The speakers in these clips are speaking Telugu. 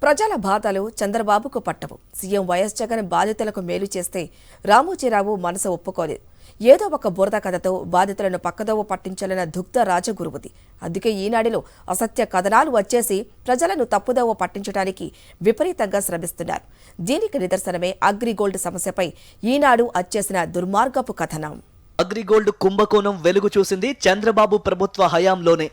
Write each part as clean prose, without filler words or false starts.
ప్రజల బాధలు చంద్రబాబుకు పట్టవు. సీఎం వైఎస్ జగన్ బాధితులకు మేలు చేస్తే రామోజీరావు మనసు ఒప్పుకోలేదు. ఏదో ఒక బురద కథతో బాధితులను పక్కదోవ పట్టించాలన్న దుగ్ధ రాజగురువుది. అందుకే ఈనాడిలో అసత్య కథనాలు వచ్చేసి ప్రజలను తప్పుదోవ పట్టించడానికి విపరీతంగా శ్రమిస్తున్నారు. దీనికి నిదర్శనమే అగ్రిగోల్డ్ సమస్యపై ఈనాడు అచ్చేసిన దుర్మార్గపు కథనం. అగ్రిగోల్డ్ కుంభకోణం వెలుగు చూసింది చంద్రబాబు ప్రభుత్వ హయాంలోనే.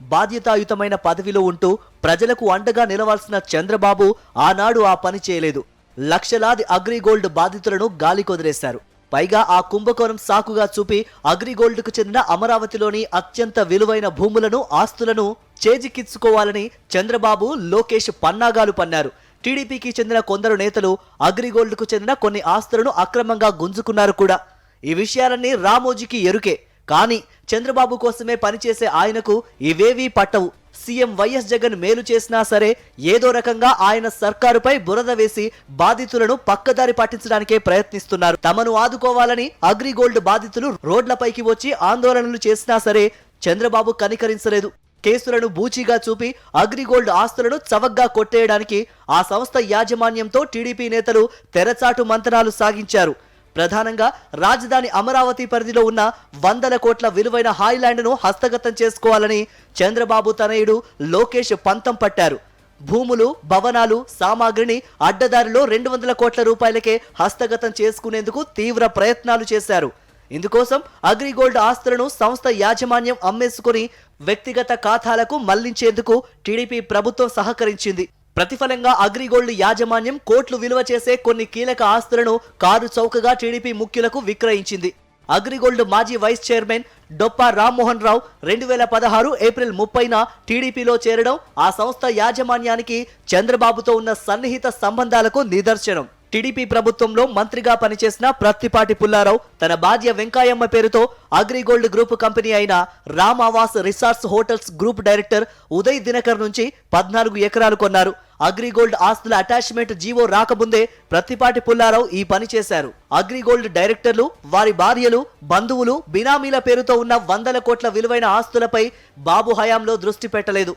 బాధ్యతాయుతమైన పదవిలో ఉంటూ ప్రజలకు అండగా నిలవాల్సిన చంద్రబాబు ఆనాడు ఆ పని చేయలేదు. లక్షలాది అగ్రిగోల్డ్ బాధితులను గాలికొదిలేశారు. పైగా ఆ కుంభకోణం సాకుగా చూపి అగ్రిగోల్డ్కు చెందిన అమరావతిలోని అత్యంత విలువైన భూములను, ఆస్తులను చేజిక్కించుకోవాలని చంద్రబాబు, లోకేష్ పన్నాగాలు పన్నారు. టీడీపీకి చెందిన కొందరు నేతలు అగ్రిగోల్డ్కు చెందిన కొన్ని ఆస్తులను అక్రమంగా గుంజుకున్నారు కూడా. ఈ విషయాలన్నీ రామోజీకి ఎరుకే. కానీ చంద్రబాబు కోసమే పనిచేసే ఆయనకు ఇవేవీ పట్టవు. సీఎం వైఎస్ జగన్ మేలు చేసినా సరే ఏదో రకంగా ఆయన సర్కారుపై బురద వేసి బాధితులను పక్కదారి పట్టించడానికే ప్రయత్నిస్తున్నారు. తమను ఆదుకోవాలని అగ్రిగోల్డ్ బాధితులు రోడ్లపైకి వచ్చి ఆందోళనలు చేసినా సరే చంద్రబాబు కనికరించలేదు. కేసులను బూచీగా చూపి అగ్రిగోల్డ్ ఆస్తులను చవగ్గా కొట్టేయడానికి ఆ సంస్థ యాజమాన్యంతో టీడీపీ నేతలు తెరచాటు మంతనాలు సాగించారు. ప్రధానంగా రాజధాని అమరావతి పరిధిలో ఉన్న 100 కోట్ల విలువైన హాయ్లాండ్ను హస్తగతం చేసుకోవాలని చంద్రబాబు తనయుడు లోకేష్ పంతం పట్టారు. భూములు, భవనాలు, సామాగ్రిని అడ్డదారిలో 200 కోట్ల రూపాయలకే హస్తగతం చేసుకునేందుకు తీవ్ర ప్రయత్నాలు చేశారు. ఇందుకోసం అగ్రిగోల్డ్ ఆస్తులను సంస్థ యాజమాన్యం అమ్మేసుకుని వ్యక్తిగత ఖాతాలకు మళ్లించేందుకు టీడీపీ ప్రభుత్వం సహకరించింది. ప్రతిఫలంగా అగ్రిగోల్డ్ యాజమాన్యం కోట్లు విలువ చేసే కొన్ని కీలక ఆస్తులను కారు చౌకగా టీడీపీ ముఖ్యులకు విక్రయించింది. అగ్రిగోల్డ్ మాజీ vice chairman డొప్పా Rammohan Rao 2016 April 30న టీడీపీలో చేరడం ఆ సంస్థ యాజమాన్యానికి చంద్రబాబుతో ఉన్న సన్నిహిత సంబంధాలకు నిదర్శనం. టీడీపీ ప్రభుత్వంలో మంత్రిగా పనిచేసిన ప్రత్తిపాటి పుల్లారావు తన భార్య వెంకాయమ్మ పేరుతో అగ్రిగోల్డ్ గ్రూప్ కంపెనీ అయిన Ram Awas resorts hotels group director Uday Dinakar నుంచి 14 ఎకరాలు కొన్నారు. అగ్రిగోల్డ్ ఆస్తుల అటాచ్మెంట్ జీవో రాకముందే ప్రత్తిపాటి పుల్లారావు ఈ పని చేశారు. అగ్రిగోల్డ్ డైరెక్టర్లు, వారి భార్యలు, బంధువులు బినామీల పేరుతో ఉన్న 100 కోట్ల విలువైన ఆస్తులపై బాబు హయాంలో దృష్టి పెట్టలేదు.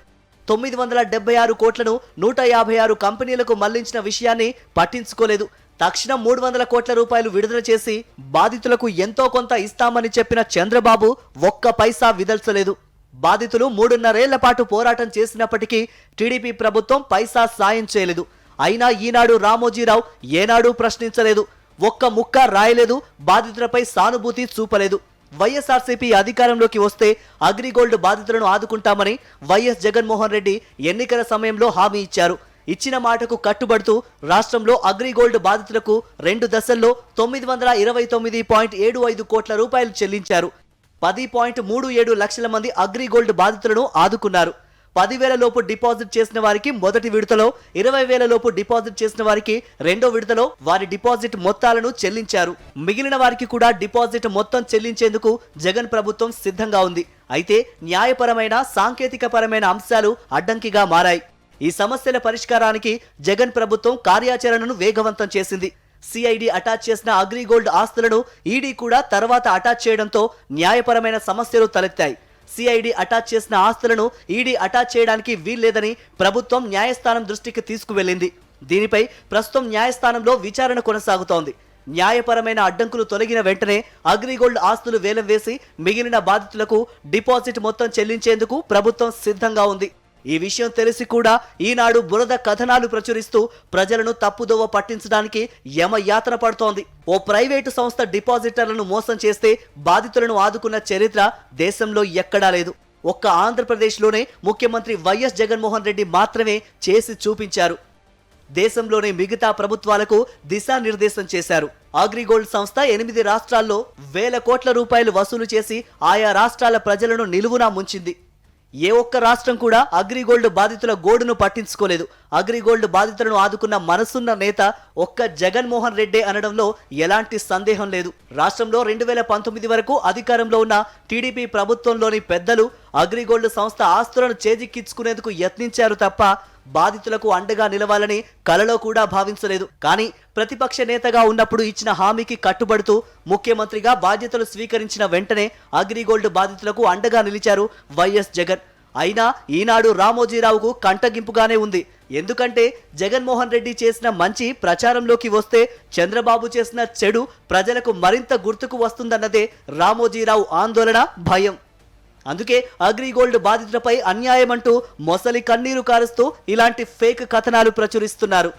976 కోట్లను 156 కంపెనీలకు మళ్లించిన విషయాన్ని పట్టించుకోలేదు. తక్షణం 300 కోట్ల రూపాయలు విడుదల చేసి బాధితులకు ఎంతో కొంత ఇస్తామని చెప్పిన చంద్రబాబు ఒక్క పైసా విదల్చలేదు. బాధితులు 3.5 ఏళ్ల పాటు పోరాటం చేసినప్పటికీ టీడీపీ ప్రభుత్వం పైసా సాయం చేయలేదు. అయినా ఈనాడు రామోజీరావు ఏనాడు ప్రశ్నించలేదు. ఒక్క ముక్క రాయలేదు. బాధితులపై సానుభూతి చూపలేదు. వైఎస్ఆర్సీపీ అధికారంలోకి వస్తే అగ్రిగోల్డ్ బాధితులను ఆదుకుంటామని వైఎస్ జగన్మోహన్ రెడ్డి ఎన్నికల సమయంలో హామీ ఇచ్చారు. ఇచ్చిన మాటకు కట్టుబడుతూ రాష్ట్రంలో అగ్రిగోల్డ్ బాధితులకు 2 దశల్లో 929.75 కోట్ల రూపాయలు చెల్లించారు. 10.37 లక్షల మంది అగ్రిగోల్డ్ బాధితులను ఆదుకున్నారు. 10,000 లోపు డిపాజిట్ చేసిన వారికి మొదటి విడతలో, 20,000 లోపు డిపాజిట్ చేసిన వారికి రెండో విడతలో వారి డిపాజిట్ మొత్తాలను చెల్లించారు. మిగిలిన వారికి కూడా డిపాజిట్ మొత్తం చెల్లించేందుకు జగన్ ప్రభుత్వం సిద్ధంగా ఉంది. అయితే న్యాయపరమైన, సాంకేతికపరమైన అంశాలు అడ్డంకిగా మారాయి. ఈ సమస్యల పరిష్కారానికి జగన్ ప్రభుత్వం కార్యాచరణను వేగవంతం చేసింది. సిఐడి అటాచ్ చేసిన అగ్రిగోల్డ్ ఆస్తులను ఈడీ కూడా తర్వాత అటాచ్ చేయడంతో న్యాయపరమైన సమస్యలు తలెత్తాయి. సిఐడి అటాచ్ చేసిన ఆస్తులను ఈడీ అటాచ్ చేయడానికి వీల్లేదని ప్రభుత్వం న్యాయస్థానం దృష్టికి తీసుకువెళ్లింది. దీనిపై ప్రస్తుతం న్యాయస్థానంలో విచారణ కొనసాగుతోంది. న్యాయపరమైన అడ్డంకులు తొలగిన వెంటనే అగ్రిగోల్డ్ ఆస్తులు వేలం వేసి మిగిలిన బాధితులకు డిపాజిట్ మొత్తం చెల్లించేందుకు ప్రభుత్వం సిద్ధంగా ఉంది. ఈ విషయం తెలిసి కూడా ఈనాడు బురద కథనాలు ప్రచురిస్తూ ప్రజలను తప్పుదోవ పట్టించడానికి యమయాతన పడుతోంది. ఓ ప్రైవేటు సంస్థ డిపాజిటర్లను మోసం చేస్తే బాధితులను ఆదుకున్న చరిత్ర దేశంలో ఎక్కడా లేదు. ఒక్క ఆంధ్రప్రదేశ్లోనే ముఖ్యమంత్రి వైఎస్ జగన్మోహన్ రెడ్డి మాత్రమే చేసి చూపించారు. దేశంలోని మిగతా ప్రభుత్వాలకు దిశానిర్దేశం చేశారు. అగ్రిగోల్డ్ సంస్థ 8 రాష్ట్రాల్లో వేల కోట్ల రూపాయలు వసూలు చేసి ఆయా రాష్ట్రాల ప్రజలను నిలువునా ముంచింది. ఏ ఒక్క రాష్ట్రం కూడా అగ్రిగోల్డ్ బాధితుల గోడును పట్టించుకోలేదు. అగ్రిగోల్డ్ బాధితులను ఆదుకున్న మనసున్న నేత ఒక్క జగన్మోహన్ రెడ్డే అనడంలో ఎలాంటి సందేహం లేదు. రాష్ట్రంలో 2019 వరకు అధికారంలో ఉన్న టీడీపీ ప్రభుత్వంలోని పెద్దలు అగ్రిగోల్డ్ సంస్థ ఆస్తులను చేజిక్కించుకునేందుకు యత్నించారు తప్ప బాధితులకు అండగా నిలవాలని కలలో కూడా భావించలేదు. కానీ ప్రతిపక్ష నేతగా ఉన్నప్పుడు ఇచ్చిన హామీకి కట్టుబడుతూ ముఖ్యమంత్రిగా బాధ్యతలు స్వీకరించిన వెంటనే అగ్రిగోల్డ్ బాధితులకు అండగా నిలిచారు వైఎస్ జగన్. అయినా ఈనాడు రామోజీరావుకు కంటగింపుగానే ఉంది. ఎందుకంటే జగన్మోహన్ రెడ్డి చేసిన మంచి ప్రచారంలోకి వస్తే చంద్రబాబు చేసిన చెడు ప్రజలకు మరింత గుర్తుకు వస్తుందన్నదే రామోజీరావు ఆందోళన, భయం. అందుకే అగ్రిగోల్డ్ బాధితులపై అన్యాయమంటూ మొసలి కన్నీరు కారుస్తూ ఇలాంటి ఫేక్ కథనాలు ప్రచురిస్తున్నారు.